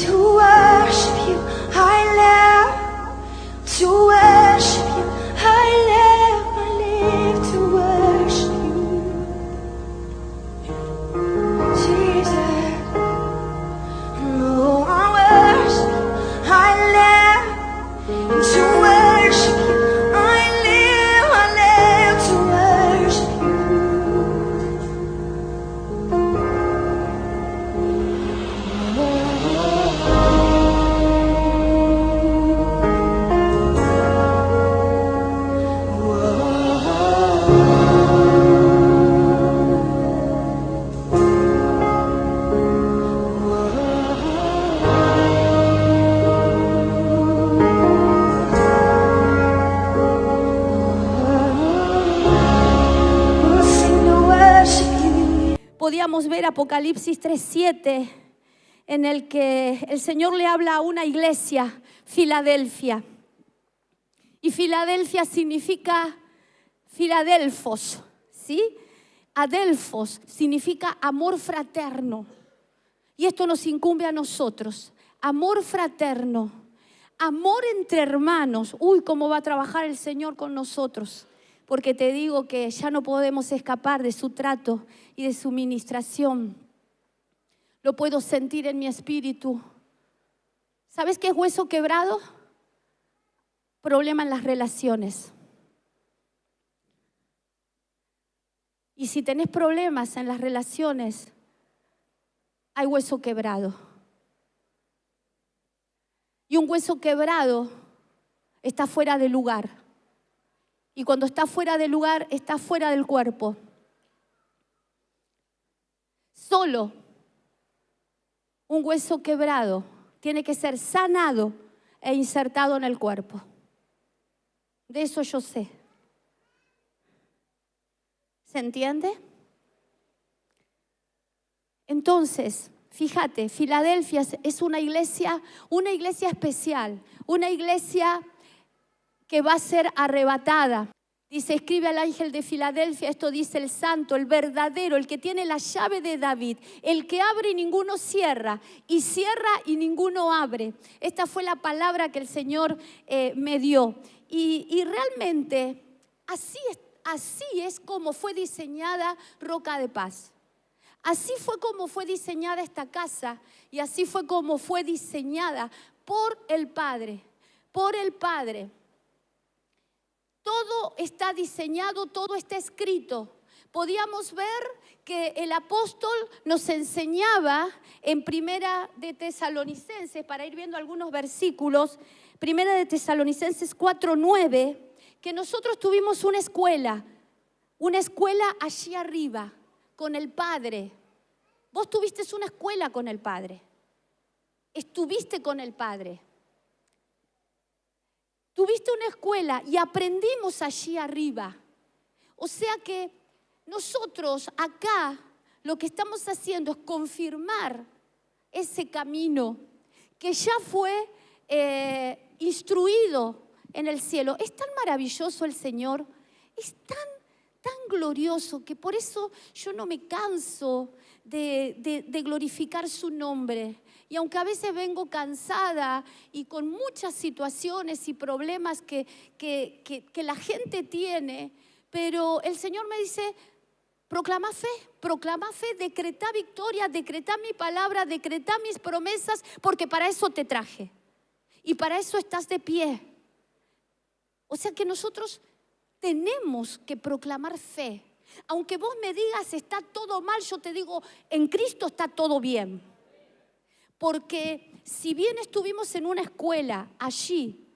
To worship you, I live. To worship you, I live to worship you. Jesus, oh, I worship you, I live. To worship you, I live to worship you. Podíamos ver Apocalipsis 3:7, en el que el Señor le habla a una iglesia, Filadelfia. Y Filadelfia significa Filadelfos, ¿sí? Adelfos significa amor fraterno. Y esto nos incumbe a nosotros. Amor fraterno, amor entre hermanos. Uy, cómo va a trabajar el Señor con nosotros. Porque te digo que ya no podemos escapar de su trato y de su ministración. Lo puedo sentir en mi espíritu. ¿Sabes qué es hueso quebrado? Problema en las relaciones. Y si tenés problemas en las relaciones, hay hueso quebrado. Y un hueso quebrado está fuera de lugar. Y cuando está fuera de lugar, está fuera del cuerpo. Solo un hueso quebrado tiene que ser sanado e insertado en el cuerpo. De eso yo sé. ¿Se entiende? Entonces, fíjate, Filadelfia es una iglesia especial, una iglesia que va a ser arrebatada. Dice, escribe al ángel de Filadelfia, esto dice el santo, el verdadero, el que tiene la llave de David, el que abre y ninguno cierra, y cierra y ninguno abre. Esta fue la palabra que el Señor me dio. Y realmente así es como fue diseñada Roca de Paz. Así fue como fue diseñada esta casa y así fue como fue diseñada por el Padre, por el Padre. Todo está diseñado, todo está escrito. Podíamos ver que el apóstol nos enseñaba en Primera de Tesalonicenses, para ir viendo algunos versículos, Primera de Tesalonicenses 4:9, que nosotros tuvimos una escuela allí arriba, con el Padre. Vos tuviste una escuela con el Padre. Estuviste con el Padre. Tuviste una escuela y aprendimos allí arriba. O sea que nosotros acá lo que estamos haciendo es confirmar ese camino que ya fue instruido en el cielo. Es tan maravilloso el Señor, es tan glorioso que por eso yo no me canso de glorificar su nombre. Y aunque a veces vengo cansada y con muchas situaciones y problemas que la gente tiene, pero el Señor me dice, proclama fe, decreta victoria, decreta mi palabra, decreta mis promesas, porque para eso te traje. Y para eso estás de pie. O sea que nosotros tenemos que proclamar fe. Aunque vos me digas está todo mal, yo te digo, en Cristo está todo bien. Porque si bien estuvimos en una escuela allí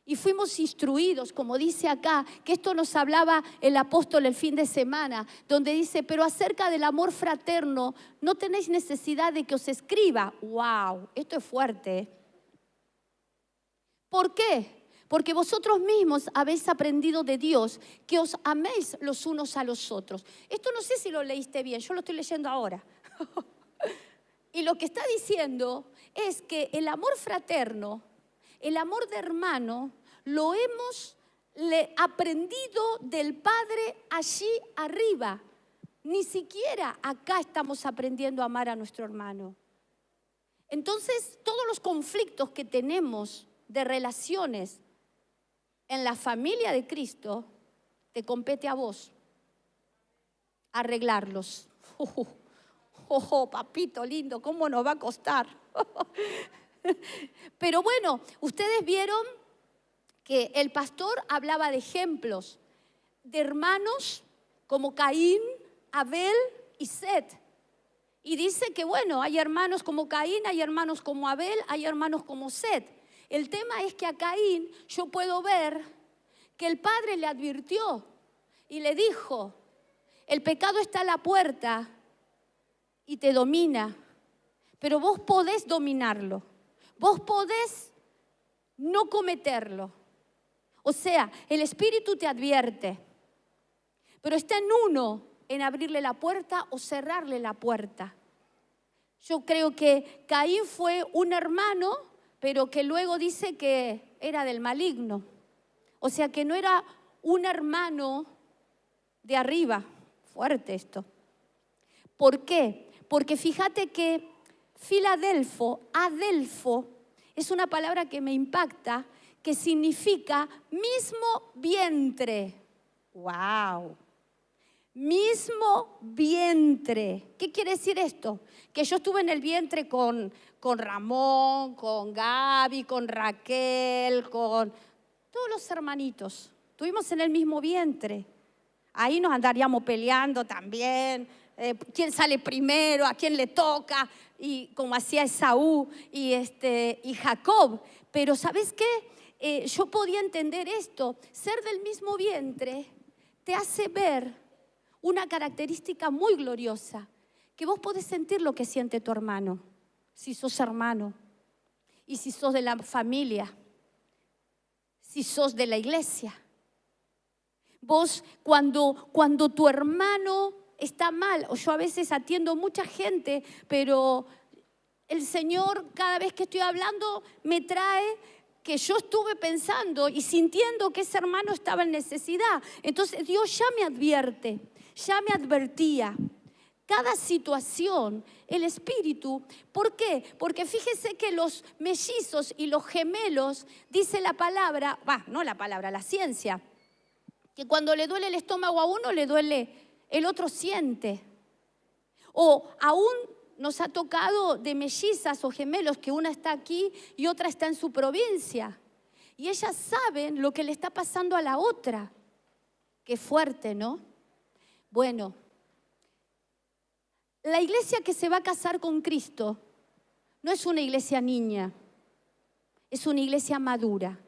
y fuimos instruidos, como dice acá, que esto nos hablaba el apóstol el fin de semana, donde dice, pero acerca del amor fraterno no tenéis necesidad de que os escriba. ¡Wow! Esto es fuerte. ¿Por qué? Porque vosotros mismos habéis aprendido de Dios que os améis los unos a los otros. Esto no sé si lo leíste bien, yo lo estoy leyendo ahora. Y lo que está diciendo es que el amor fraterno, el amor de hermano, lo hemos aprendido del Padre allí arriba. Ni siquiera acá estamos aprendiendo a amar a nuestro hermano. Entonces, todos los conflictos que tenemos de relaciones en la familia de Cristo, te compete a vos arreglarlos. Papito lindo, ¿cómo nos va a costar? Pero bueno, ustedes vieron que el pastor hablaba de ejemplos de hermanos como Caín, Abel y Set. Y dice que bueno, hay hermanos como Caín, hay hermanos como Abel, hay hermanos como Set. El tema es que a Caín yo puedo ver que el padre le advirtió y le dijo, el pecado está a la puerta y te domina, pero vos podés dominarlo, vos podés no cometerlo. O sea, el Espíritu te advierte, pero está en uno en abrirle la puerta o cerrarle la puerta. Yo creo que Caín fue un hermano, pero que luego dice que era del maligno. O sea, que no era un hermano de arriba. Fuerte esto. ¿Por qué? Porque fíjate que Adelfo, es una palabra que me impacta, que significa mismo vientre. ¡Wow! Mismo vientre. ¿Qué quiere decir esto? Que yo estuve en el vientre con Ramón, con Gaby, con Raquel, con todos los hermanitos. Estuvimos en el mismo vientre. Ahí nos andaríamos peleando también. ¿Quién sale primero? ¿A quién le toca? Y como hacía Esaú y Jacob. Pero ¿sabes qué? Yo podía entender esto. Ser del mismo vientre te hace ver una característica muy gloriosa, que vos podés sentir lo que siente tu hermano, si sos hermano, y si sos de la familia, si sos de la iglesia. Vos cuando tu hermano está mal, o yo a veces atiendo mucha gente, pero el Señor cada vez que estoy hablando me trae que yo estuve pensando y sintiendo que ese hermano estaba en necesidad. Entonces Dios ya me advierte, ya me advertía. Cada situación, el Espíritu, ¿por qué? Porque fíjese que los mellizos y los gemelos, dice la palabra, la ciencia, que cuando le duele el estómago a uno, le duele, el otro siente. O aún nos ha tocado de mellizas o gemelos que una está aquí y otra está en su provincia. Y ellas saben lo que le está pasando a la otra. Qué fuerte, ¿no? Bueno, la iglesia que se va a casar con Cristo no es una iglesia niña, es una iglesia madura.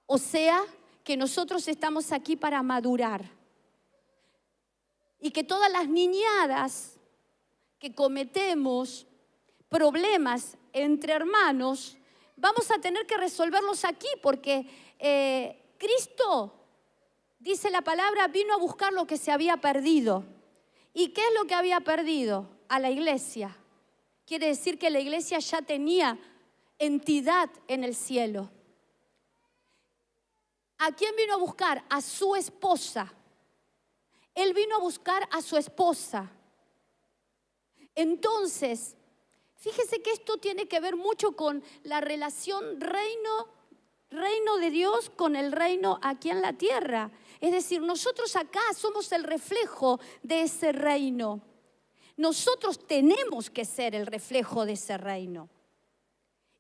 O sea, que nosotros estamos aquí para madurar. Y que todas las niñadas que cometemos, problemas entre hermanos, vamos a tener que resolverlos aquí porque Cristo, dice la palabra, vino a buscar lo que se había perdido. ¿Y qué es lo que había perdido? A la iglesia. Quiere decir que la iglesia ya tenía entidad en el cielo. ¿A quién vino a buscar? A su esposa. Él vino a buscar a su esposa. Entonces, fíjese que esto tiene que ver mucho con la relación reino de Dios con el reino aquí en la tierra. Es decir, nosotros acá somos el reflejo de ese reino. Nosotros tenemos que ser el reflejo de ese reino.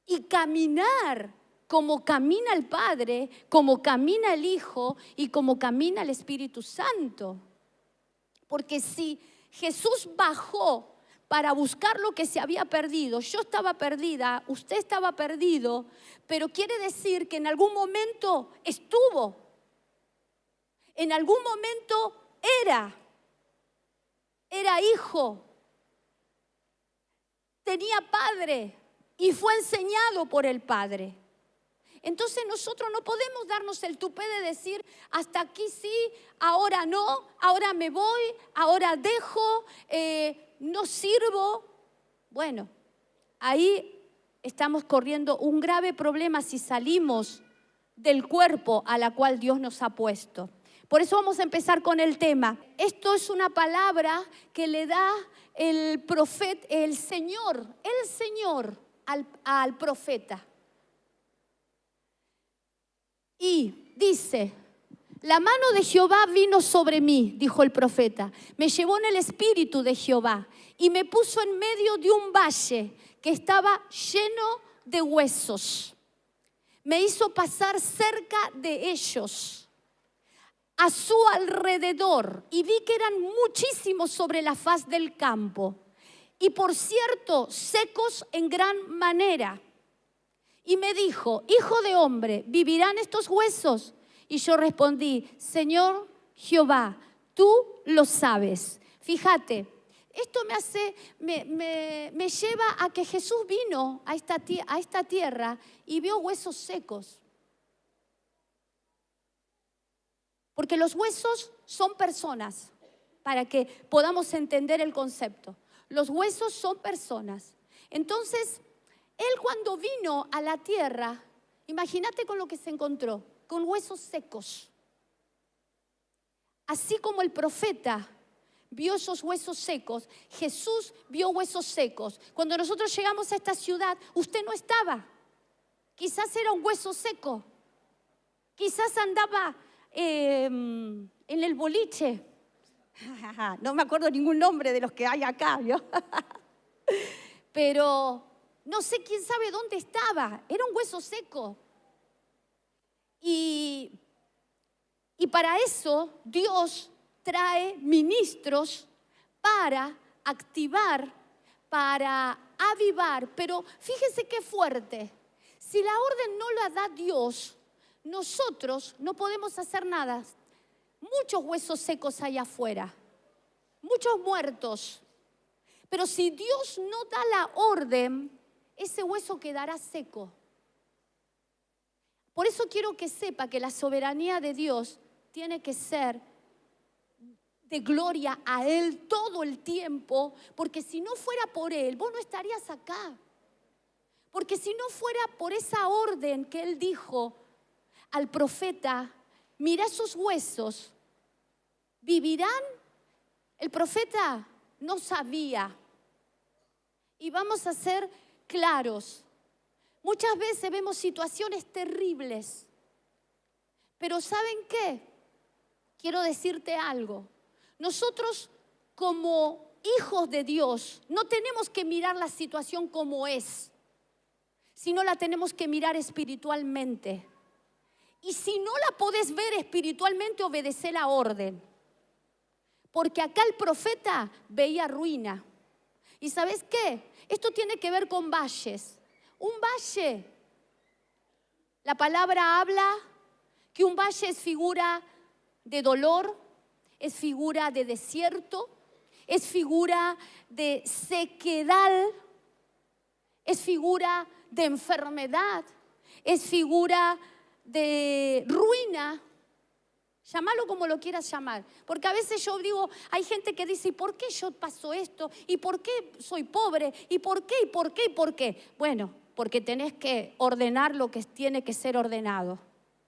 Y caminar como camina el Padre, como camina el Hijo y como camina el Espíritu Santo. Porque si Jesús bajó para buscar lo que se había perdido, yo estaba perdida, usted estaba perdido, pero quiere decir que en algún momento estuvo, en algún momento era hijo, tenía padre y fue enseñado por el Padre. Entonces nosotros no podemos darnos el tupé de decir hasta aquí sí, ahora no, ahora me voy, ahora dejo, no sirvo. Bueno, ahí estamos corriendo un grave problema si salimos del cuerpo a la cual Dios nos ha puesto. Por eso vamos a empezar con el tema. Esto es una palabra que le da el profeta, el Señor al profeta. Y dice: la mano de Jehová vino sobre mí, dijo el profeta. Me llevó en el espíritu de Jehová y me puso en medio de un valle que estaba lleno de huesos. Me hizo pasar cerca de ellos, a su alrededor, y vi que eran muchísimos sobre la faz del campo, y por cierto, secos en gran manera. Y me dijo: hijo de hombre, ¿vivirán estos huesos? Y yo respondí: Señor Jehová, tú lo sabes. Fíjate, esto me lleva a que Jesús vino a esta tierra y vio huesos secos. Porque los huesos son personas, para que podamos entender el concepto. Los huesos son personas. Entonces, Él cuando vino a la tierra, imagínate con lo que se encontró, con huesos secos. Así como el profeta vio esos huesos secos, Jesús vio huesos secos. Cuando nosotros llegamos a esta ciudad, usted no estaba. Quizás era un hueso seco. Quizás andaba en el boliche. No me acuerdo ningún nombre de los que hay acá, ¿no? Pero no sé quién sabe dónde estaba. Era un hueso seco. Y para eso Dios trae ministros para activar, para avivar. Pero fíjese qué fuerte. Si la orden no la da Dios, nosotros no podemos hacer nada. Muchos huesos secos allá afuera, muchos muertos. Pero si Dios no da la orden, ese hueso quedará seco. Por eso quiero que sepa que la soberanía de Dios tiene que ser de gloria a Él todo el tiempo, porque si no fuera por Él, vos no estarías acá. Porque si no fuera por esa orden que Él dijo al profeta: mira esos huesos, ¿vivirán? El profeta no sabía. Y vamos a ser claros. Muchas veces vemos situaciones terribles. Pero ¿saben qué? Quiero decirte algo. Nosotros como hijos de Dios no tenemos que mirar la situación como es, sino la tenemos que mirar espiritualmente. Y si no la podés ver espiritualmente, obedece la orden. Porque acá el profeta veía ruina. ¿Y sabes qué? Esto tiene que ver con valles. Un valle, la palabra habla que un valle es figura de dolor, es figura de desierto, es figura de sequedad, es figura de enfermedad, es figura de ruina. Llámalo como lo quieras llamar. Porque a veces yo digo, hay gente que dice: ¿y por qué yo paso esto? ¿Y por qué soy pobre? ¿Y por qué? ¿Y por qué? ¿Y por qué? Bueno, porque tenés que ordenar lo que tiene que ser ordenado.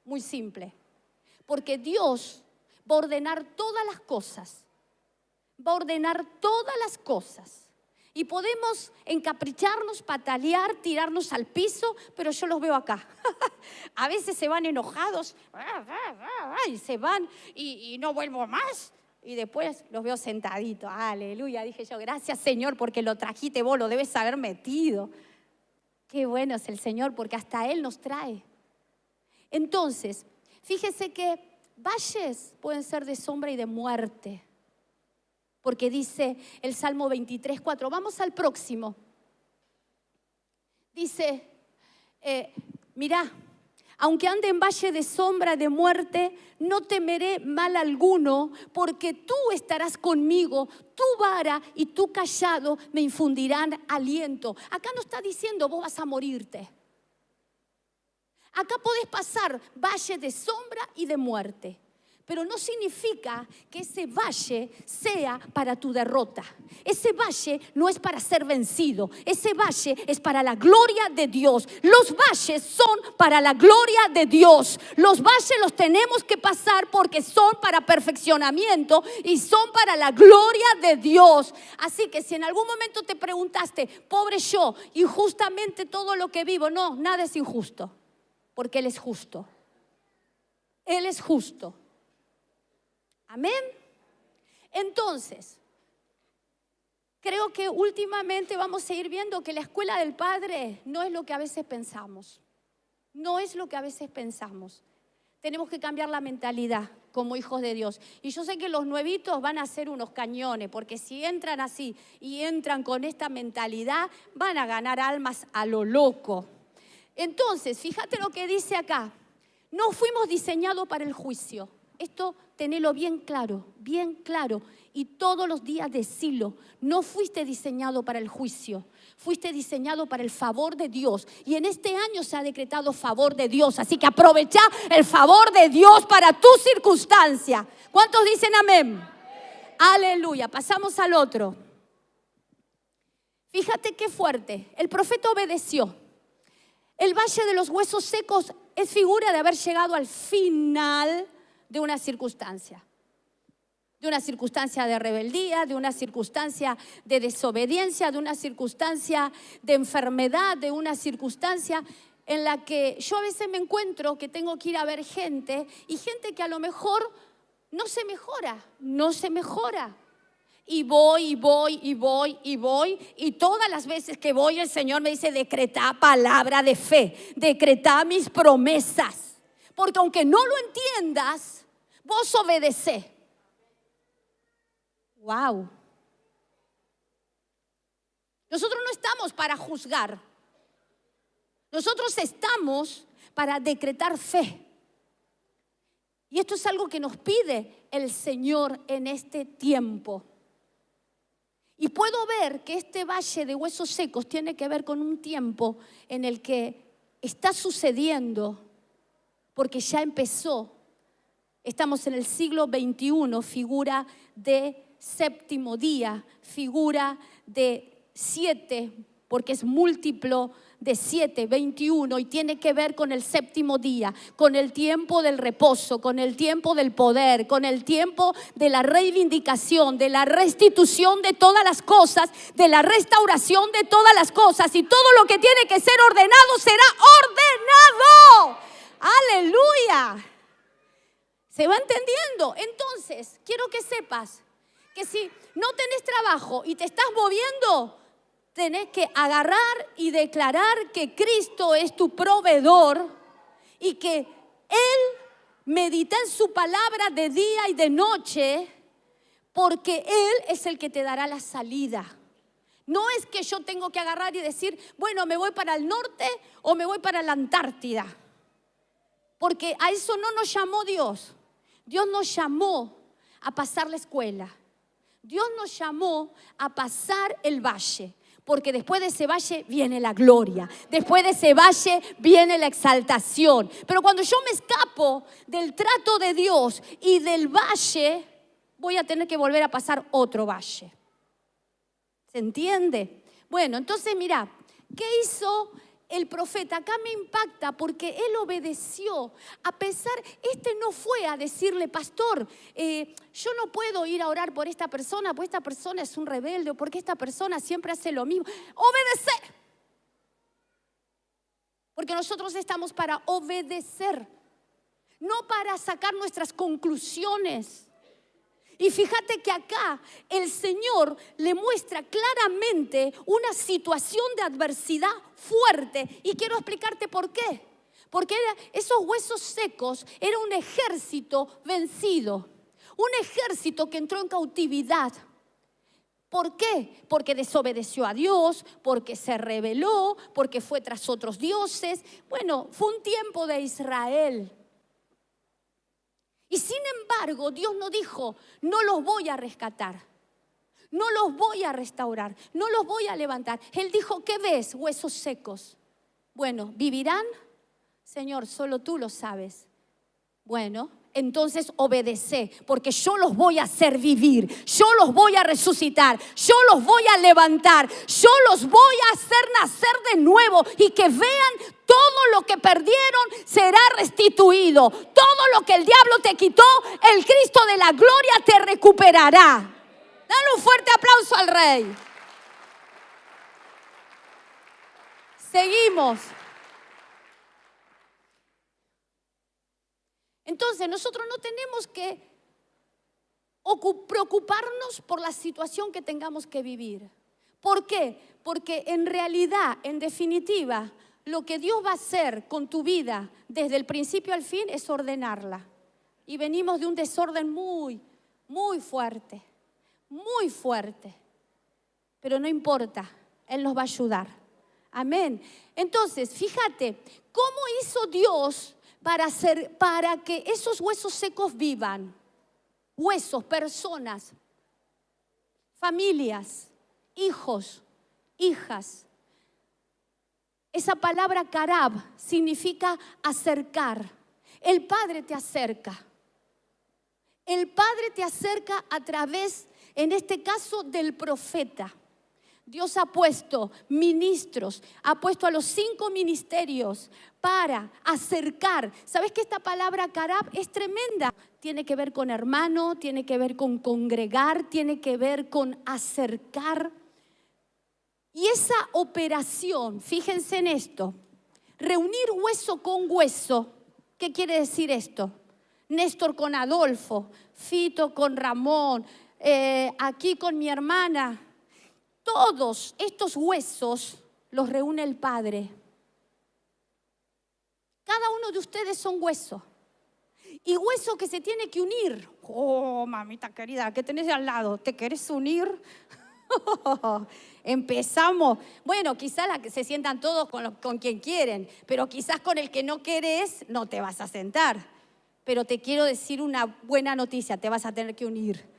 Muy simple. Porque Dios va a ordenar todas las cosas. Va a ordenar todas las cosas. Y podemos encapricharnos, patalear, tirarnos al piso, pero yo los veo acá. A veces se van enojados y se van y no vuelvo más. Y después los veo sentaditos. Aleluya, dije yo, gracias Señor porque lo trajiste vos, lo debes haber metido. Qué bueno es el Señor porque hasta Él nos trae. Entonces, fíjese que valles pueden ser de sombra y de muerte. Porque dice el Salmo 23:4. Vamos al próximo. Dice, mirá, aunque ande en valle de sombra de muerte, no temeré mal alguno, porque tú estarás conmigo, tu vara y tu cayado me infundirán aliento. Acá no está diciendo vos vas a morirte. Acá podés pasar valle de sombra y de muerte. pero no significa que ese valle sea para tu derrota. Ese valle no es para ser vencido. Ese valle es para la gloria de Dios. Los valles son para la gloria de Dios. Los valles los tenemos que pasar porque son para perfeccionamiento y son para la gloria de Dios. Así que si en algún momento te preguntaste, pobre yo, injustamente todo lo que vivo, no, nada es injusto, porque Él es justo. Él es justo. Amén. Entonces, creo que últimamente vamos a ir viendo que la escuela del Padre no es lo que a veces pensamos. No es lo que a veces pensamos. Tenemos que cambiar la mentalidad como hijos de Dios. Y yo sé que los nuevitos van a ser unos cañones, porque si entran así y entran con esta mentalidad, van a ganar almas a lo loco. Entonces, fíjate lo que dice acá. No fuimos diseñados para el juicio. Esto tenelo bien claro, y todos los días decilo. No fuiste diseñado para el juicio, fuiste diseñado para el favor de Dios. Y en este año se ha decretado favor de Dios, así que aprovecha el favor de Dios para tu circunstancia. ¿Cuántos dicen amén? Aleluya. Pasamos al otro. Fíjate qué fuerte. El profeta obedeció. El valle de los huesos secos es figura de haber llegado al final de una circunstancia de rebeldía, de una circunstancia de desobediencia, de una circunstancia de enfermedad, de una circunstancia en la que yo a veces me encuentro que tengo que ir a ver gente y gente que a lo mejor no se mejora. Y voy, y todas las veces que voy el Señor me dice, decretá palabra de fe, decretá mis promesas. Porque aunque no lo entiendas, vos obedecés. Wow. Nosotros no estamos para juzgar. Nosotros estamos para decretar fe. Y esto es algo que nos pide el Señor en este tiempo. Y puedo ver que este valle de huesos secos tiene que ver con un tiempo en el que está sucediendo, porque ya empezó. Estamos en el siglo XXI, figura de séptimo día, figura de 7, porque es múltiplo de 7, 21, y tiene que ver con el séptimo día, con el tiempo del reposo, con el tiempo del poder, con el tiempo de la reivindicación, de la restitución de todas las cosas, de la restauración de todas las cosas, y todo lo que tiene que ser ordenado será ordenado. ¡Aleluya! ¿Se va entendiendo? Entonces, quiero que sepas que si no tenés trabajo y te estás moviendo, tenés que agarrar y declarar que Cristo es tu proveedor y que Él medita en su palabra de día y de noche, porque Él es el que te dará la salida. No es que yo tengo que agarrar y decir, bueno, me voy para el norte o me voy para la Antártida. Porque a eso no nos llamó Dios. Dios nos llamó a pasar la escuela. Dios nos llamó a pasar el valle. Porque después de ese valle viene la gloria. Después de ese valle viene la exaltación. Pero cuando yo me escapo del trato de Dios y del valle, voy a tener que volver a pasar otro valle. ¿Se entiende? Bueno, entonces mira, ¿qué hizo el profeta? Acá me impacta porque él obedeció. A pesar, no fue a decirle, pastor, yo no puedo ir a orar por esta persona, porque esta persona es un rebelde, o porque esta persona siempre hace lo mismo. Obedecer. Porque nosotros estamos para obedecer, no para sacar nuestras conclusiones. Y fíjate que acá el Señor le muestra claramente una situación de adversidad fuerte. Y quiero explicarte por qué. Porque esos huesos secos era un ejército vencido. Un ejército que entró en cautividad. ¿Por qué? Porque desobedeció a Dios, porque se rebeló, porque fue tras otros dioses. Bueno, fue un tiempo de Israel. Y sin embargo, Dios no dijo, no los voy a rescatar, no los voy a restaurar, no los voy a levantar. Él dijo, ¿qué ves, huesos secos? Bueno, ¿vivirán? Señor, solo tú lo sabes. Bueno, entonces obedece, porque yo los voy a hacer vivir, yo los voy a resucitar, yo los voy a levantar, yo los voy a hacer nacer de nuevo y que vean todo lo que perdieron será restituido. Todo lo que el diablo te quitó, el Cristo de la gloria te recuperará. Dale un fuerte aplauso al Rey. Seguimos. Entonces nosotros no tenemos que preocuparnos por la situación que tengamos que vivir. ¿Por qué? Porque en realidad, en definitiva, lo que Dios va a hacer con tu vida desde el principio al fin es ordenarla. Y venimos de un desorden muy, muy fuerte, muy fuerte. Pero no importa, Él nos va a ayudar. Amén. Entonces, fíjate, ¿cómo hizo Dios para que esos huesos secos vivan? Huesos, personas, familias, hijos, hijas. Esa palabra karab significa acercar. El Padre te acerca. El Padre te acerca a través, en este caso, del profeta. Dios ha puesto ministros, ha puesto a los 5 ministerios para acercar. ¿Sabes que esta palabra karab es tremenda? Tiene que ver con hermano, tiene que ver con congregar, tiene que ver con acercar. Y esa operación, fíjense en esto, reunir hueso con hueso. ¿Qué quiere decir esto? Néstor con Adolfo, Fito con Ramón, aquí con mi hermana. Todos estos huesos los reúne el Padre. Cada uno de ustedes son hueso. Y hueso que se tiene que unir. Oh, mamita querida, ¿qué tenés de al lado? ¿Te querés unir? Empezamos. Bueno, quizás se sientan todos con quien quieren, pero quizás con el que no querés no te vas a sentar. Pero te quiero decir una buena noticia, te vas a tener que unir.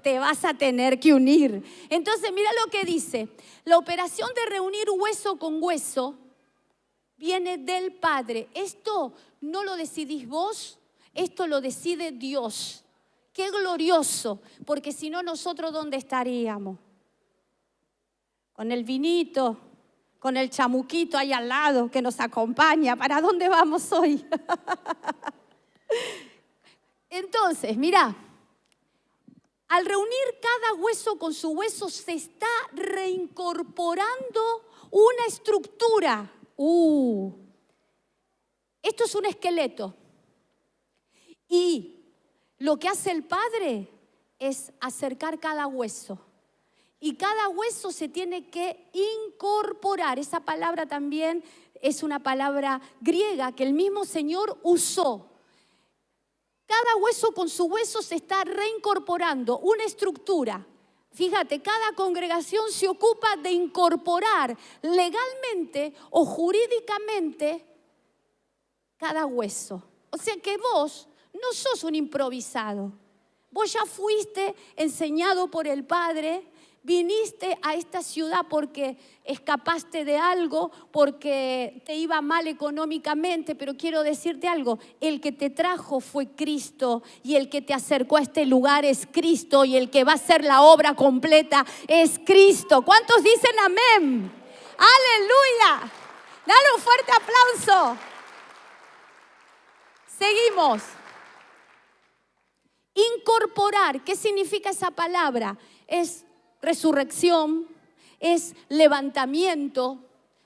Te vas a tener que unir. Entonces mira lo que dice. La operación de reunir hueso con hueso viene del Padre. Esto no lo decidís vos, esto lo decide Dios. Qué glorioso, porque si no nosotros ¿dónde estaríamos? Con el vinito, con el chamuquito ahí al lado que nos acompaña. ¿Para dónde vamos hoy? Entonces, mira. Al reunir cada hueso con su hueso se está reincorporando una estructura. Esto es un esqueleto. Y lo que hace el Padre es acercar cada hueso. Y cada hueso se tiene que incorporar. Esa palabra también es una palabra griega que el mismo Señor usó. Cada hueso con su hueso se está reincorporando una estructura. Fíjate, cada congregación se ocupa de incorporar legalmente o jurídicamente cada hueso. O sea que vos no sos un improvisado. Vos ya fuiste enseñado por el Padre. Viniste a esta ciudad porque escapaste de algo, porque te iba mal económicamente, pero quiero decirte algo, el que te trajo fue Cristo y el que te acercó a este lugar es Cristo y el que va a hacer la obra completa es Cristo. ¿Cuántos dicen amén? ¡Aleluya! Dale un fuerte aplauso. Seguimos. Incorporar, ¿qué significa esa palabra? Es resurrección, es levantamiento.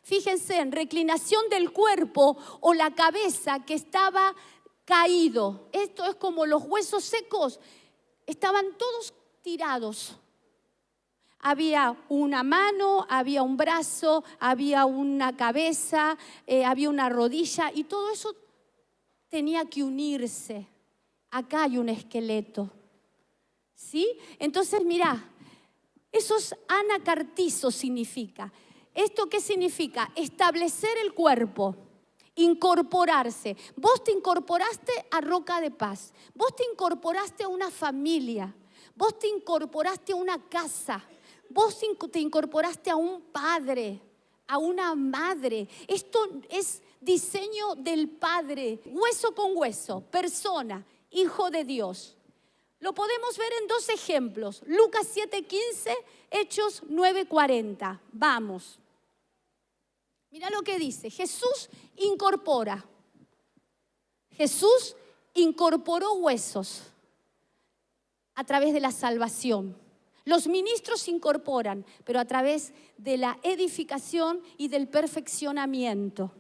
Fíjense, en reclinación del cuerpo o la cabeza que estaba caído. Esto es como los huesos secos, estaban todos tirados. Había una mano, había un brazo, había una cabeza, había una rodilla y todo eso tenía que unirse. Acá hay un esqueleto, ¿sí? Entonces, mirá, eso es anacartizo significa. ¿Esto qué significa? Establecer el cuerpo, incorporarse. Vos te incorporaste a Roca de Paz, vos te incorporaste a una familia, vos te incorporaste a una casa, vos te incorporaste a un padre, a una madre. Esto es diseño del Padre, hueso con hueso, persona, hijo de Dios. Lo podemos ver en dos ejemplos, Lucas 7:15, Hechos 9:40. Vamos. Mira lo que dice, Jesús incorporó huesos a través de la salvación. Los ministros incorporan, pero a través de la edificación y del perfeccionamiento.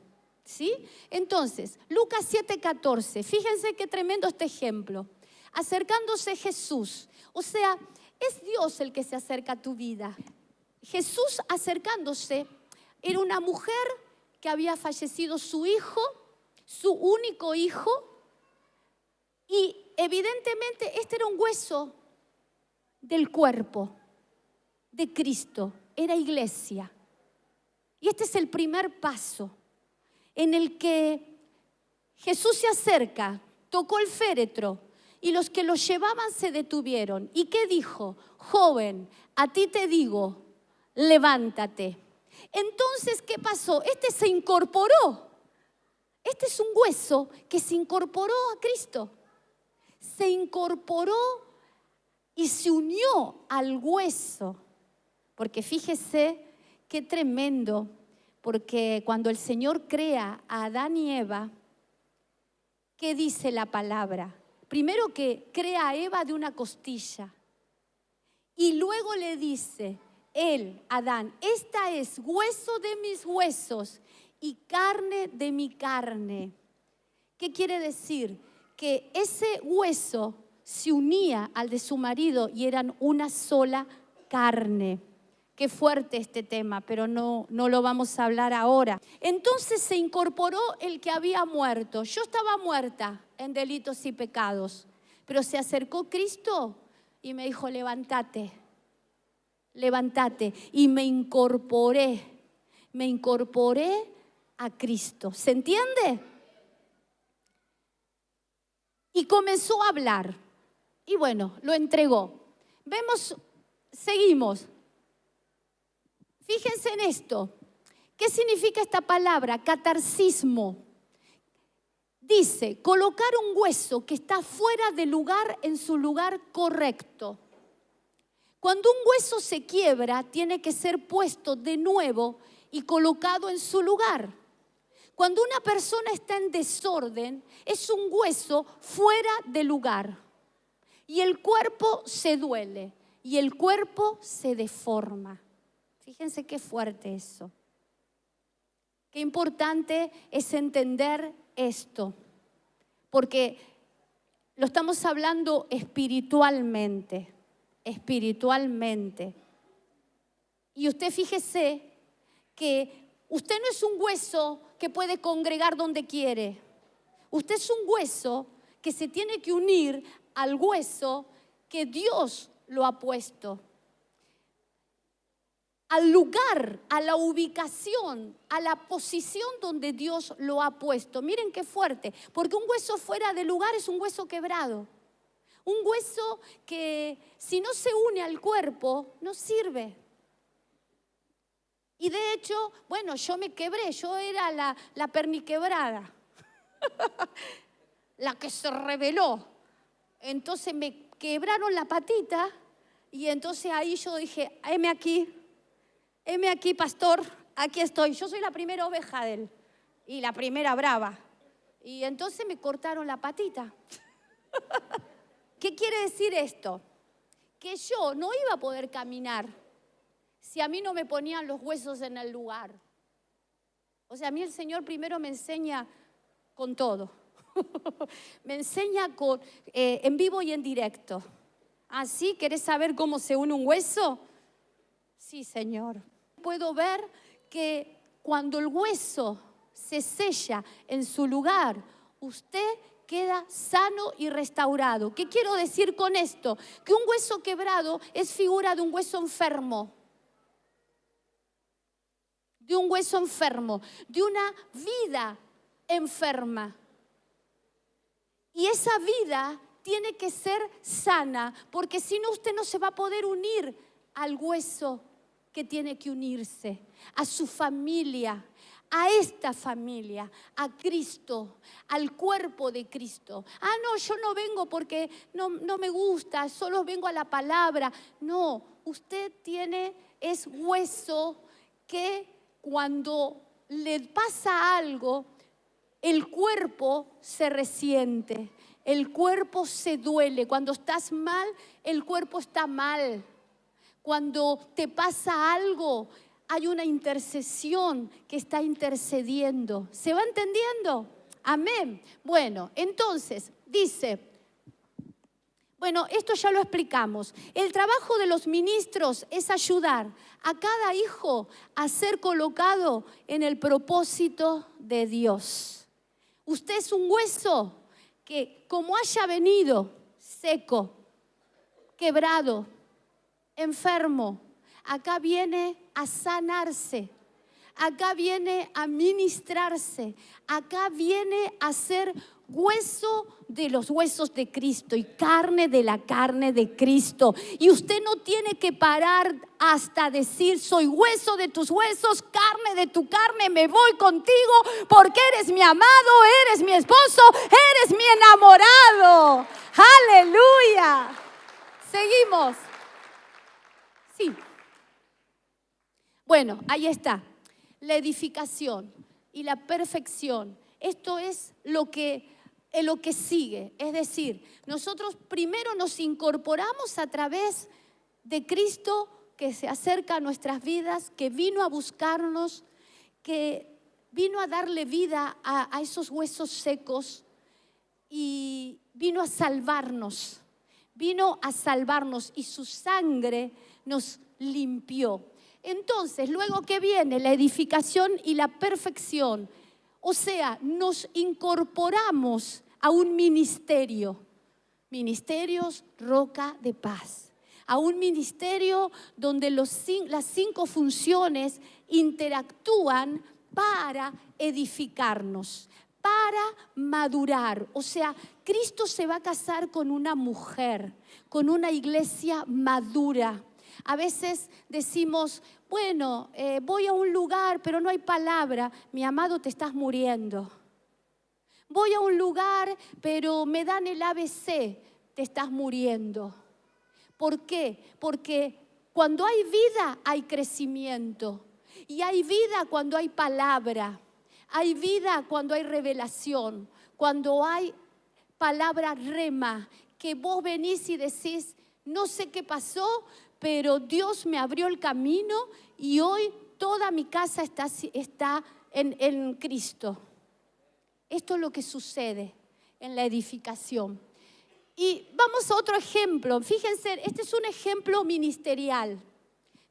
¿Sí? Entonces, Lucas 7:14, fíjense qué tremendo este ejemplo. Acercándose Jesús, o sea, es Dios el que se acerca a tu vida. Jesús acercándose, era una mujer que había fallecido su hijo, su único hijo, y evidentemente este era un hueso del cuerpo de Cristo, era iglesia. Y este es el primer paso en el que Jesús se acerca, tocó el féretro y los que lo llevaban se detuvieron. ¿Y qué dijo? Joven, a ti te digo, levántate. Entonces, ¿qué pasó? Este se incorporó. Este es un hueso que se incorporó a Cristo. Se incorporó y se unió al hueso. Porque fíjese qué tremendo, porque cuando el Señor crea a Adán y Eva, ¿qué dice la palabra? Primero que crea a Eva de una costilla y luego le dice, él, Adán, esta es hueso de mis huesos y carne de mi carne. ¿Qué quiere decir? Que ese hueso se unía al de su marido y eran una sola carne. Qué fuerte este tema, pero no lo vamos a hablar ahora. Entonces se incorporó el que había muerto. Yo estaba muerta en delitos y pecados, pero se acercó Cristo y me dijo, levántate, levántate. Y me incorporé a Cristo. ¿Se entiende? Y comenzó a hablar. Y bueno, lo entregó. Seguimos. Fíjense en esto. ¿Qué significa esta palabra? Catarsismo. Dice, colocar un hueso que está fuera de lugar en su lugar correcto. Cuando un hueso se quiebra, tiene que ser puesto de nuevo y colocado en su lugar. Cuando una persona está en desorden, es un hueso fuera de lugar. Y el cuerpo se duele y el cuerpo se deforma. Fíjense qué fuerte eso. Qué importante es entender esto, porque lo estamos hablando espiritualmente. Y usted fíjese que usted no es un hueso que puede congregar donde quiere. Usted es un hueso que se tiene que unir al hueso que Dios lo ha puesto. Al lugar, a la ubicación, a la posición donde Dios lo ha puesto. Miren qué fuerte, porque un hueso fuera de lugar es un hueso quebrado. Un hueso que si no se une al cuerpo, no sirve. Y de hecho, bueno, yo me quebré, yo era la perniquebrada, la que se rebeló. Entonces me quebraron la patita y entonces ahí yo dije, heme aquí, pastor, aquí estoy. Yo soy la primera oveja de él y la primera brava. Y entonces me cortaron la patita. ¿Qué quiere decir esto? Que yo no iba a poder caminar si a mí no me ponían los huesos en el lugar. O sea, a mí el Señor primero me enseña con todo. Me enseña en vivo y en directo. ¿Ah, sí? ¿Querés saber cómo se une un hueso? Sí, Señor. Puedo ver que cuando el hueso se sella en su lugar, usted queda sano y restaurado. ¿Qué quiero decir con esto? Que un hueso quebrado es figura de un hueso enfermo. De un hueso enfermo, de una vida enferma. Y esa vida tiene que ser sana, porque si no usted no se va a poder unir al hueso que tiene que unirse, a su familia, a esta familia, a Cristo, al cuerpo de Cristo. Ah, no, yo no vengo porque no me gusta, solo vengo a la palabra. No, usted es hueso que cuando le pasa algo, el cuerpo se resiente, el cuerpo se duele. Cuando estás mal, el cuerpo está mal. Cuando te pasa algo, hay una intercesión que está intercediendo. ¿Se va entendiendo? Amén. Bueno, entonces dice, bueno, esto ya lo explicamos. El trabajo de los ministros es ayudar a cada hijo a ser colocado en el propósito de Dios. Usted es un hueso que, como haya venido seco, quebrado, enfermo, acá viene a sanarse, acá viene a ministrarse, acá viene a ser hueso de los huesos de Cristo y carne de la carne de Cristo. Y usted no tiene que parar hasta decir: soy hueso de tus huesos, carne de tu carne, me voy contigo porque eres mi amado, eres mi esposo, eres mi enamorado. ¡Aleluya! Seguimos. Sí. Bueno, ahí está. La edificación y la perfección. Esto es lo que sigue. Es decir, nosotros primero nos incorporamos a través de Cristo, que se acerca a nuestras vidas, que vino a buscarnos, que vino a darle vida a esos huesos secos y vino a salvarnos. Vino a salvarnos y su sangre nos limpió. Entonces, luego que viene la edificación y la perfección, o sea, nos incorporamos a un ministerio, Ministerios Roca de Paz, a un ministerio donde las 5 funciones interactúan para edificarnos, para madurar. O sea, Cristo se va a casar con una mujer, con una iglesia madura. A veces decimos, bueno, voy a un lugar pero no hay palabra. Mi amado, te estás muriendo. Voy a un lugar pero me dan el ABC, te estás muriendo. ¿Por qué? Porque cuando hay vida hay crecimiento. Y hay vida cuando hay palabra. Hay vida cuando hay revelación. Cuando hay palabra rema, que vos venís y decís, no sé qué pasó, pero Dios me abrió el camino y hoy toda mi casa está en Cristo. Esto es lo que sucede en la edificación. Y vamos a otro ejemplo. Fíjense, este es un ejemplo ministerial.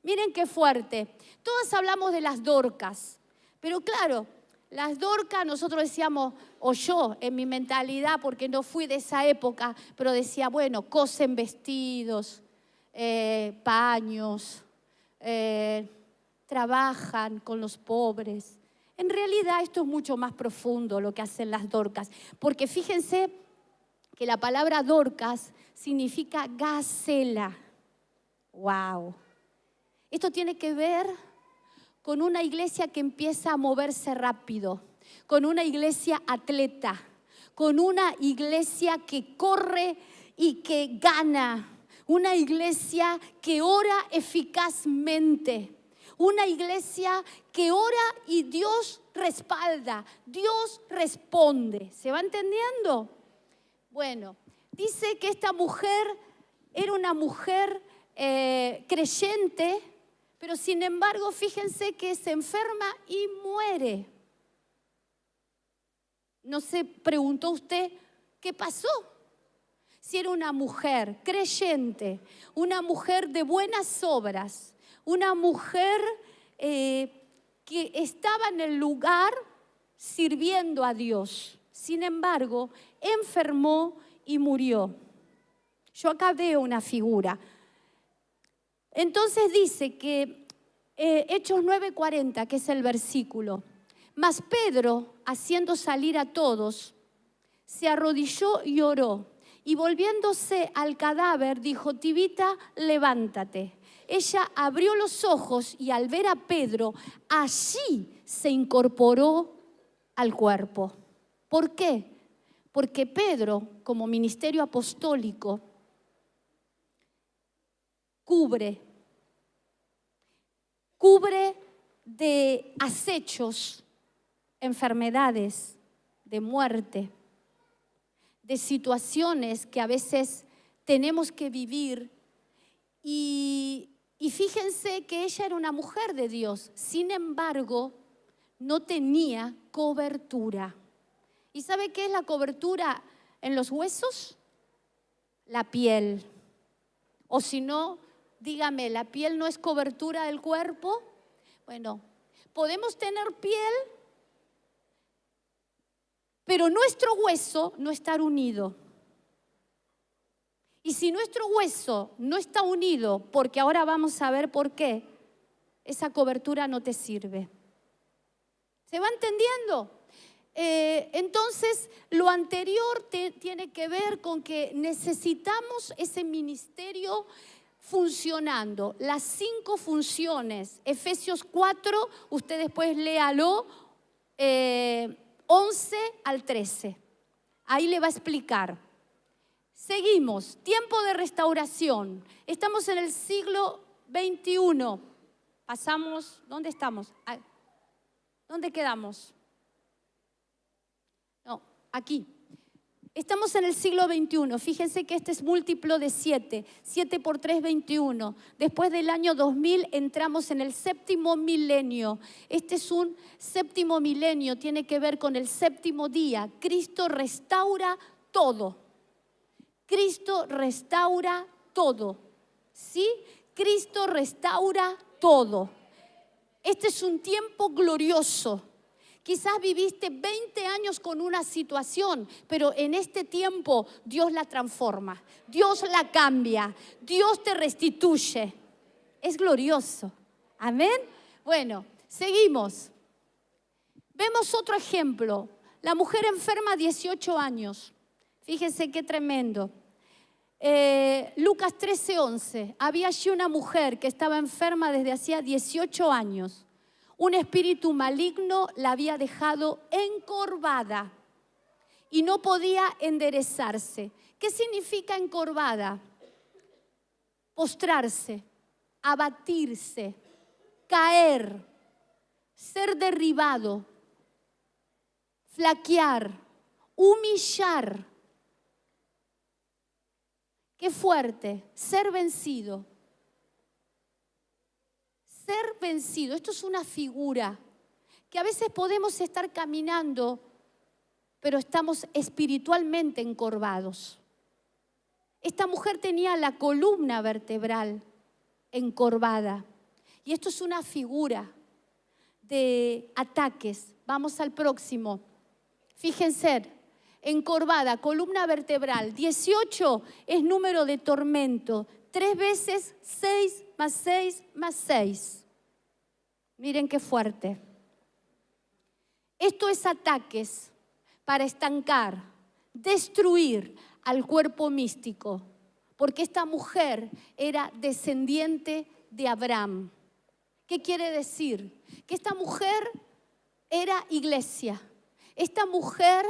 Miren qué fuerte. Todos hablamos de las Dorcas, pero claro, las Dorcas nosotros decíamos, o yo en mi mentalidad, porque no fui de esa época, pero decía, bueno, cosen vestidos, paños, trabajan con los pobres. En realidad esto es mucho más profundo lo que hacen las Dorcas, porque fíjense que la palabra Dorcas significa gacela. ¡Wow! Esto tiene que ver con una iglesia que empieza a moverse rápido, con una iglesia atleta, con una iglesia que corre y que gana, una iglesia que ora eficazmente, una iglesia que ora y Dios respalda, Dios responde. ¿Se va entendiendo? Bueno, dice que esta mujer era una mujer creyente, pero sin embargo, fíjense que se enferma y muere. ¿No se preguntó usted qué pasó? Si era una mujer creyente, una mujer de buenas obras, una mujer que estaba en el lugar sirviendo a Dios. Sin embargo, enfermó y murió. Yo acá veo una figura. Entonces dice que Hechos 9:40, que es el versículo, mas Pedro, haciendo salir a todos, se arrodilló y oró. Y volviéndose al cadáver, dijo, Tabita, levántate. ella abrió los ojos y al ver a Pedro, allí se incorporó al cuerpo. ¿Por qué? Porque Pedro, como ministerio apostólico, cubre de acechos, enfermedades, de muerte, de situaciones que a veces tenemos que vivir. Y fíjense que ella era una mujer de Dios, sin embargo, no tenía cobertura. ¿Y sabe qué es la cobertura en los huesos? La piel. O si no, dígame, ¿la piel no es cobertura del cuerpo? Bueno, podemos tener piel, pero nuestro hueso no está unido. Y si nuestro hueso no está unido, porque ahora vamos a ver por qué, esa cobertura no te sirve. ¿Se va entendiendo? Entonces, lo anterior tiene que ver con que necesitamos ese ministerio funcionando. Las 5 funciones, Efesios 4, usted después léalo, 11 al 13. Ahí le va a explicar. Seguimos, tiempo de restauración. Estamos en el siglo XXI. Pasamos, ¿dónde estamos? ¿Dónde quedamos? No, aquí. Estamos en el siglo XXI. Fíjense que este es múltiplo de 7. 7 por 3, 21. Después del año 2000 entramos en el 7º milenio. Este es un 7º milenio. Tiene que ver con el 7º día. Cristo restaura todo. Cristo restaura todo. ¿Sí? Cristo restaura todo. Este es un tiempo glorioso. Quizás viviste 20 años con una situación, pero en este tiempo Dios la transforma, Dios la cambia, Dios te restituye. Es glorioso. Amén. Bueno, seguimos. Vemos otro ejemplo. La mujer enferma 18 años. Fíjense qué tremendo. Lucas 13:11. Había allí una mujer que estaba enferma desde hacía 18 años. Un espíritu maligno la había dejado encorvada y no podía enderezarse. ¿Qué significa encorvada? Postrarse, abatirse, caer, ser derribado, flaquear, humillar. Qué fuerte, ser vencido. Ser vencido, esto es una figura que a veces podemos estar caminando, pero estamos espiritualmente encorvados. Esta mujer tenía la columna vertebral encorvada y esto es una figura de ataques. Vamos al próximo. Fíjense, encorvada, columna vertebral. 18 es número de tormento. 3 veces 6 más 6 más 6. Miren qué fuerte. Esto es ataques para estancar, destruir al cuerpo místico, porque esta mujer era descendiente de Abraham. ¿Qué quiere decir? Que esta mujer era iglesia. Esta mujer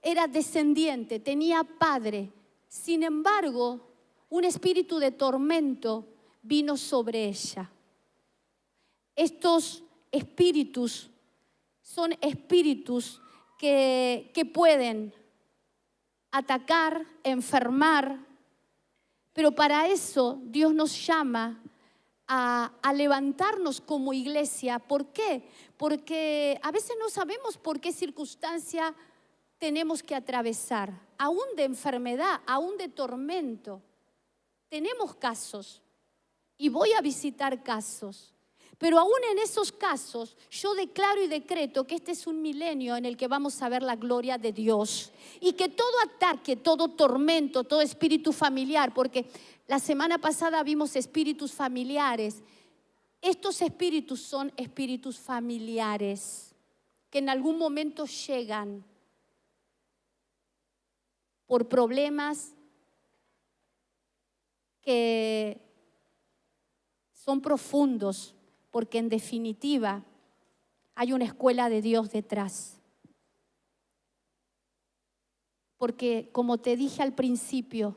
era descendiente, tenía padre. Sin embargo, un espíritu de tormento vino sobre ella. Estos espíritus son espíritus que pueden atacar, enfermar, pero para eso Dios nos llama a levantarnos como iglesia. ¿Por qué? Porque a veces no sabemos por qué circunstancia tenemos que atravesar, aún de enfermedad, aún de tormento. Tenemos casos y voy a visitar casos. Pero aún en esos casos, yo declaro y decreto que este es un milenio en el que vamos a ver la gloria de Dios. Y que todo ataque, todo tormento, todo espíritu familiar, porque la semana pasada vimos espíritus familiares. Estos espíritus son espíritus familiares que en algún momento llegan por problemas que son profundos, porque en definitiva hay una escuela de Dios detrás. Porque como te dije al principio,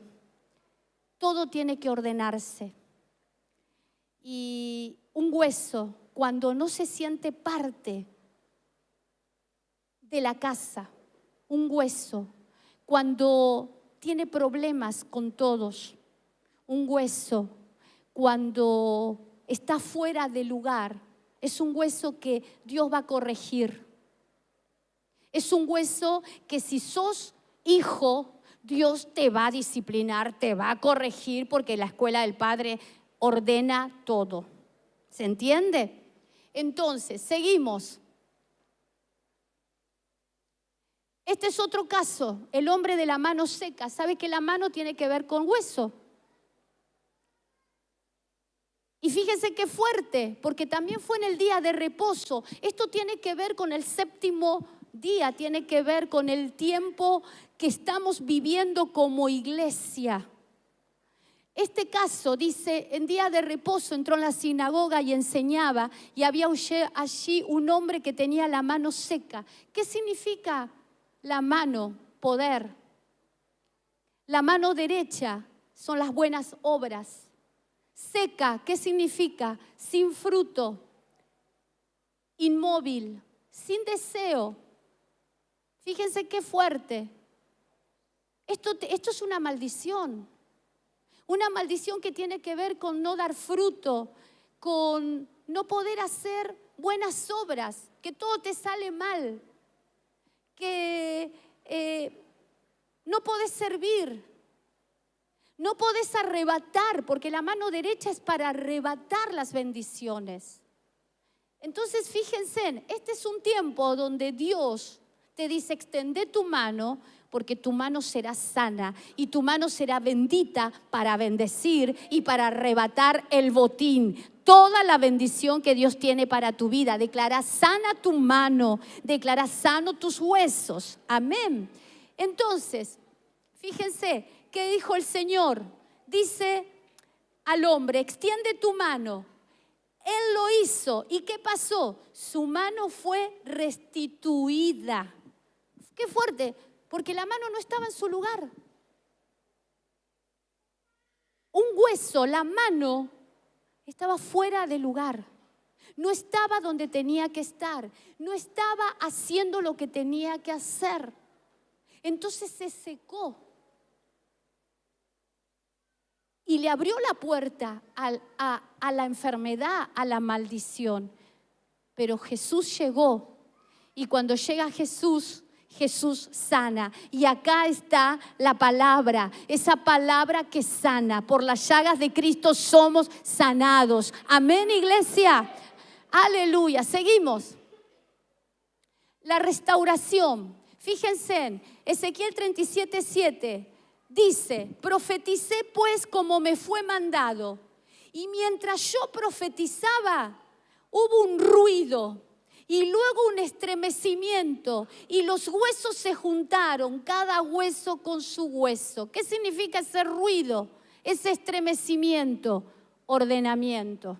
todo tiene que ordenarse. Y un hueso, cuando no se siente parte de la casa, un hueso, cuando tiene problemas con todos, un hueso, cuando está fuera de lugar, es un hueso que Dios va a corregir. Es un hueso que si sos hijo, Dios te va a disciplinar, te va a corregir, porque la escuela del Padre ordena todo. ¿Se entiende? Entonces, seguimos. Este es otro caso, el hombre de la mano seca. ¿Sabe que la mano tiene que ver con hueso? Y fíjense qué fuerte, porque también fue en el día de reposo. Esto tiene que ver con el séptimo día, tiene que ver con el tiempo que estamos viviendo como iglesia. Este caso dice, en día de reposo entró en la sinagoga y enseñaba, y había allí un hombre que tenía la mano seca. ¿Qué significa la mano? Poder. La mano derecha son las buenas obras. Seca, ¿qué significa? Sin fruto, inmóvil, sin deseo. Fíjense qué fuerte. Esto es una maldición. Una maldición que tiene que ver con no dar fruto, con no poder hacer buenas obras, que todo te sale mal, que no podés servir, no podés arrebatar, porque la mano derecha es para arrebatar las bendiciones. Entonces fíjense, este es un tiempo donde Dios te dice, extende tu mano, porque tu mano será sana y tu mano será bendita para bendecir y para arrebatar el botín. Toda la bendición que Dios tiene para tu vida. Declara sana tu mano, declara sano tus huesos. Amén. Entonces, fíjense, ¿qué dijo el Señor? Dice al hombre, extiende tu mano. Él lo hizo. ¿Y qué pasó? Su mano fue restituida. Qué fuerte. Porque la mano no estaba en su lugar. Un hueso, la mano, estaba fuera de lugar. No estaba donde tenía que estar. No estaba haciendo lo que tenía que hacer. Entonces se secó. Y le abrió la puerta a la enfermedad, a la maldición. Pero Jesús llegó. Y cuando llega Jesús, Jesús sana. Y acá está la palabra, esa palabra que sana. Por las llagas de Cristo somos sanados. Amén, iglesia. Aleluya. Seguimos. La restauración. Fíjense, Ezequiel 37:7 dice, profeticé pues como me fue mandado. Y mientras yo profetizaba, hubo un ruido. Y luego un estremecimiento y los huesos se juntaron, cada hueso con su hueso. ¿Qué significa ese ruido, ese estremecimiento? Ordenamiento.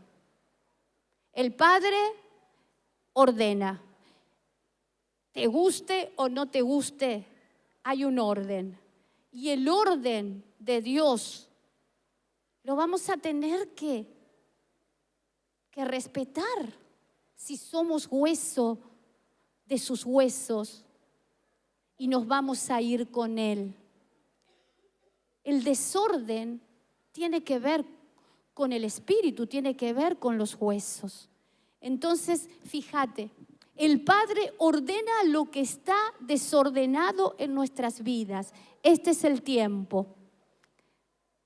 El Padre ordena. Te guste o no te guste, hay un orden. Y el orden de Dios lo vamos a tener que respetar. Si somos hueso de sus huesos y nos vamos a ir con Él. El desorden tiene que ver con el espíritu, tiene que ver con los huesos. Entonces, fíjate, el Padre ordena lo que está desordenado en nuestras vidas. Este es el tiempo.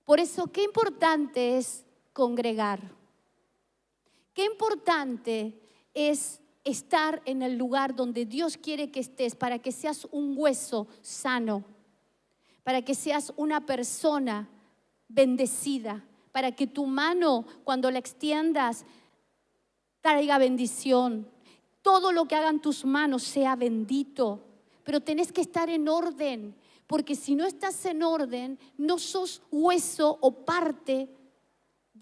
Por eso, qué importante es congregar. Qué importante es estar en el lugar donde Dios quiere que estés, para que seas un hueso sano, para que seas una persona bendecida, para que tu mano, cuando la extiendas, traiga bendición. Todo lo que hagan tus manos sea bendito, pero tenés que estar en orden, porque si no estás en orden, no sos hueso o parte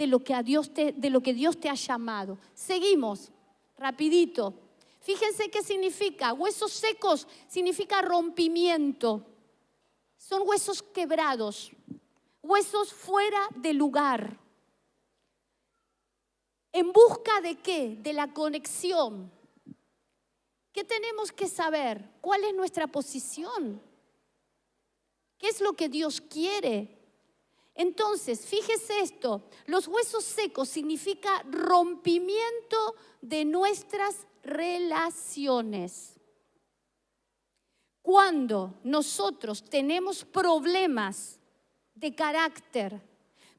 de lo que Dios te ha llamado. Seguimos, rapidito. Fíjense qué significa. Huesos secos significa rompimiento. Son huesos quebrados, huesos fuera de lugar. ¿En busca de qué? De la conexión. ¿Qué tenemos que saber? ¿Cuál es nuestra posición? ¿Qué es lo que Dios quiere? Entonces, fíjese esto, los huesos secos significa rompimiento de nuestras relaciones. Cuando nosotros tenemos problemas de carácter,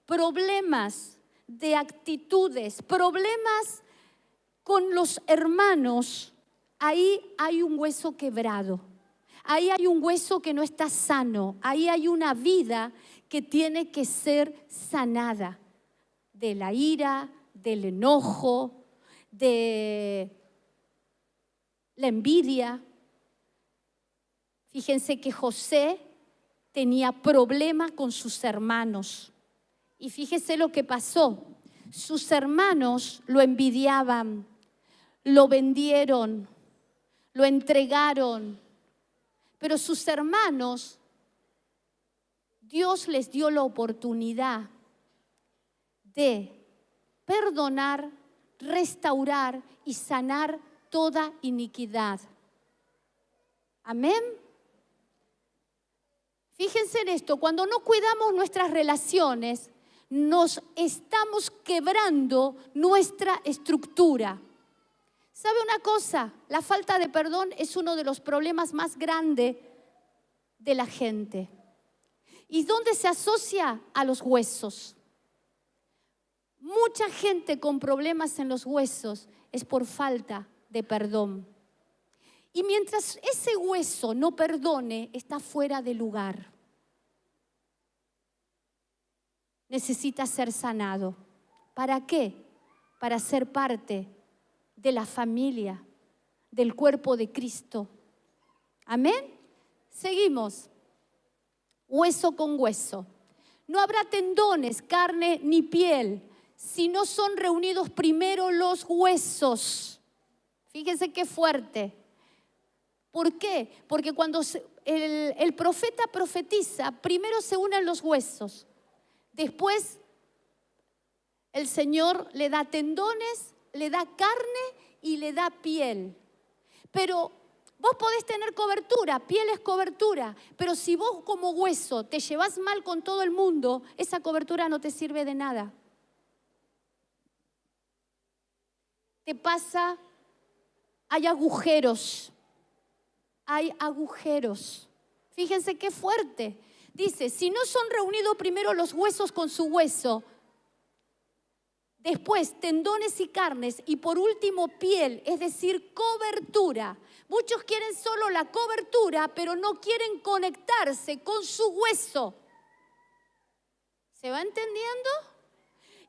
problemas de actitudes, problemas con los hermanos, ahí hay un hueso quebrado. Ahí hay un hueso que no está sano. Ahí hay una vida que tiene que ser sanada. De la ira, del enojo, de la envidia. Fíjense que José tenía problema con sus hermanos. Y fíjese lo que pasó. Sus hermanos lo envidiaban, lo vendieron, lo entregaron. Pero sus hermanos, Dios les dio la oportunidad de perdonar, restaurar y sanar toda iniquidad. Amén. Fíjense en esto, cuando no cuidamos nuestras relaciones, nos estamos quebrando nuestra estructura. ¿Sabe una cosa? La falta de perdón es uno de los problemas más grandes de la gente. ¿Y dónde se asocia? A los huesos. Mucha gente con problemas en los huesos es por falta de perdón. Y mientras ese hueso no perdone, está fuera de lugar. Necesita ser sanado. ¿Para qué? Para ser parte de la familia, del cuerpo de Cristo. Amén. Seguimos. Hueso con hueso. No habrá tendones, carne ni piel, si no son reunidos primero los huesos. Fíjense qué fuerte. ¿Por qué? Porque cuando el profeta profetiza, primero se unen los huesos. Después el Señor le da tendones, le da carne y le da piel. Pero vos podés tener cobertura, piel es cobertura, pero si vos como hueso te llevas mal con todo el mundo, esa cobertura no te sirve de nada. Te pasa, hay agujeros. Hay agujeros. Fíjense qué fuerte. Dice, si no son reunidos primero los huesos con su hueso, después tendones y carnes y por último piel, es decir, cobertura. Muchos quieren solo la cobertura, pero no quieren conectarse con su hueso. ¿Se va entendiendo?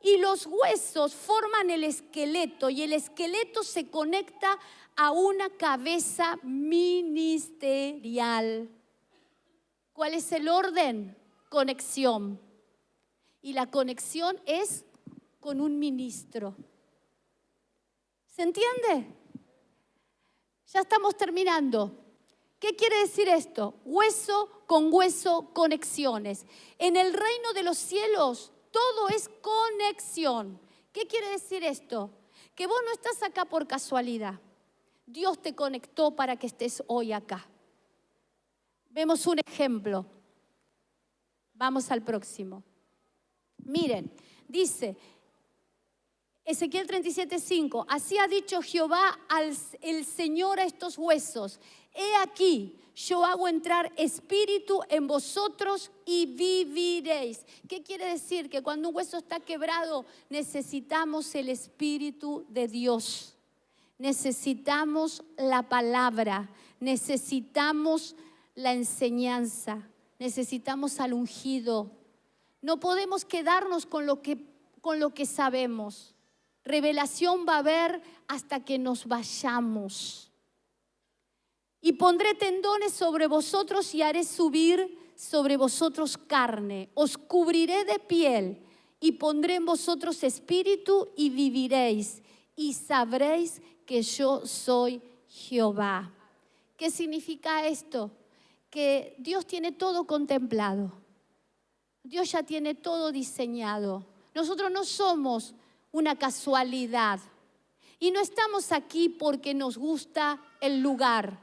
Y los huesos forman el esqueleto y el esqueleto se conecta a una cabeza ministerial. ¿Cuál es el orden? Conexión. Y la conexión es con un ministro. ¿Se entiende? Ya estamos terminando. ¿Qué quiere decir esto? Hueso con hueso, conexiones. En el reino de los cielos todo es conexión. ¿Qué quiere decir esto? Que vos no estás acá por casualidad. Dios te conectó para que estés hoy acá. Vemos un ejemplo. Vamos al próximo. Miren, dice Ezequiel 37:5, así ha dicho Jehová el Señor a estos huesos. He aquí, yo hago entrar espíritu en vosotros y viviréis. ¿Qué quiere decir? Que cuando un hueso está quebrado, necesitamos el Espíritu de Dios. Necesitamos la palabra, necesitamos la enseñanza, necesitamos al ungido. No podemos quedarnos con lo que sabemos. Revelación va a haber hasta que nos vayamos. Y pondré tendones sobre vosotros y haré subir sobre vosotros carne. Os cubriré de piel y pondré en vosotros espíritu y viviréis y sabréis que yo soy Jehová. ¿Qué significa esto? Que Dios tiene todo contemplado. Dios ya tiene todo diseñado. Nosotros no somos una casualidad y no estamos aquí porque nos gusta el lugar.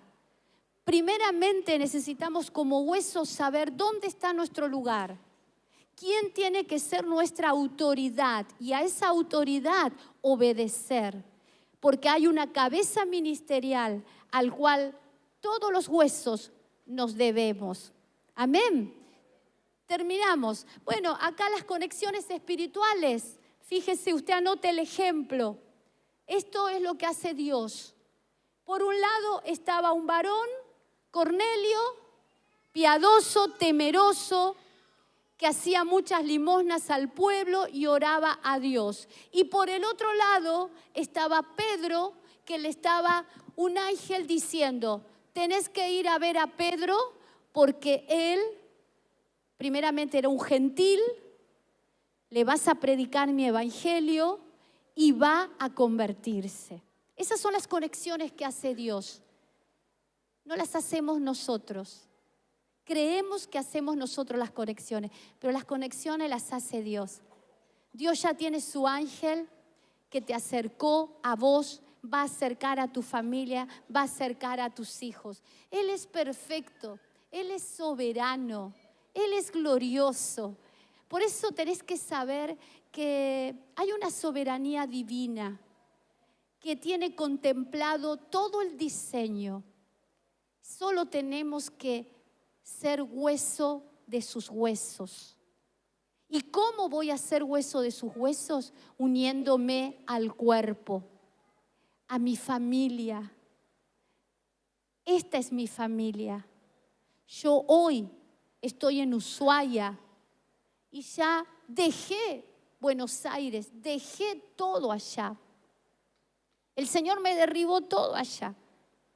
Primeramente necesitamos como huesos saber dónde está nuestro lugar. ¿Quién tiene que ser nuestra autoridad? Y a esa autoridad obedecer. Porque hay una cabeza ministerial al cual todos los huesos nos debemos. Amén. Terminamos. Bueno, acá las conexiones espirituales. Fíjese, usted anote el ejemplo. Esto es lo que hace Dios. Por un lado estaba un varón, Cornelio, piadoso, temeroso, que hacía muchas limosnas al pueblo y oraba a Dios. Y por el otro lado estaba Pedro, que le estaba un ángel diciendo, tenés que ir a ver a Pedro porque él, primeramente era un gentil, le vas a predicar mi evangelio y va a convertirse. Esas son las conexiones que hace Dios. No las hacemos nosotros. Creemos que hacemos nosotros las conexiones, pero las conexiones las hace Dios. Dios ya tiene su ángel que te acercó a vos, va a acercar a tu familia, va a acercar a tus hijos. Él es perfecto, Él es soberano, Él es glorioso. Por eso tenés que saber que hay una soberanía divina que tiene contemplado todo el diseño. Solo tenemos que ser hueso de sus huesos. ¿Y cómo voy a ser hueso de sus huesos? Uniéndome al cuerpo, a mi familia. Esta es mi familia. Yo hoy estoy en Ushuaia y ya dejé Buenos Aires, dejé todo allá. El Señor me derribó todo allá,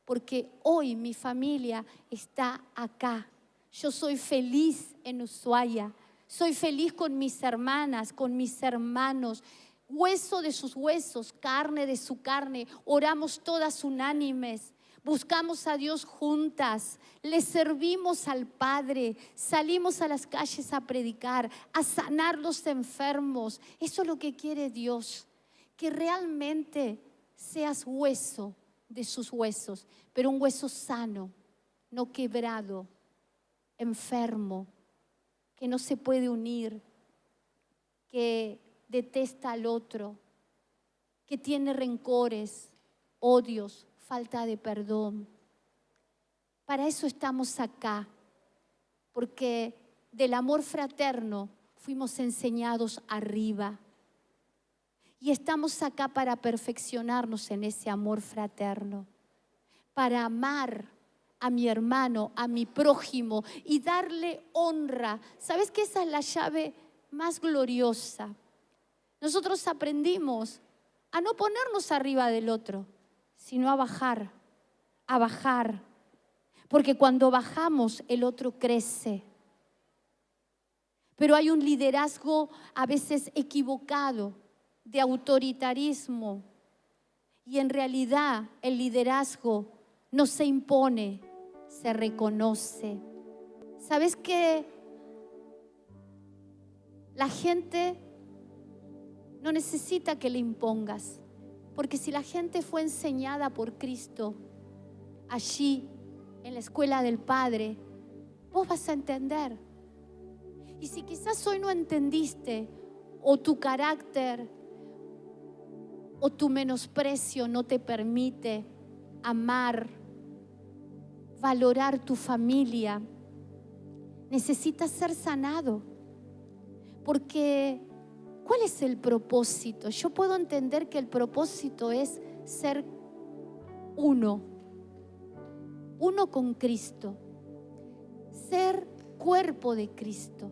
porque hoy mi familia está acá. Yo soy feliz en Ushuaia, soy feliz con mis hermanas, con mis hermanos, hueso de sus huesos, carne de su carne. Oramos todas unánimes, buscamos a Dios juntas, le servimos al Padre, salimos a las calles a predicar, a sanar los enfermos. Eso es lo que quiere Dios, que realmente seas hueso de sus huesos, pero un hueso sano, no quebrado, enfermo, que no se puede unir, que detesta al otro, que tiene rencores, odios, falta de perdón. Para eso estamos acá, porque del amor fraterno fuimos enseñados arriba. Y estamos acá para perfeccionarnos en ese amor fraterno, para amar a mi hermano, a mi prójimo y darle honra. ¿Sabes que esa es la llave más gloriosa? Nosotros aprendimos a no ponernos arriba del otro, sino a bajar, porque cuando bajamos el otro crece. Pero hay un liderazgo a veces equivocado, de autoritarismo, y en realidad el liderazgo no se impone, se reconoce. ¿Sabes qué? La gente no necesita que le impongas, porque si la gente fue enseñada por Cristo allí en la escuela del Padre, vos vas a entender. Y si quizás hoy no entendiste, o tu carácter o tu menosprecio no te permite amar, valorar tu familia, necesitas ser sanado. Porque ¿cuál es el propósito? Yo puedo entender que el propósito es ser uno con Cristo, ser cuerpo de Cristo,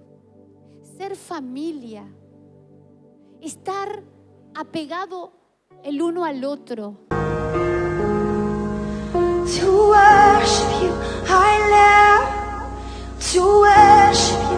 ser familia, estar apegado el uno al otro. To worship you, I live. To worship you.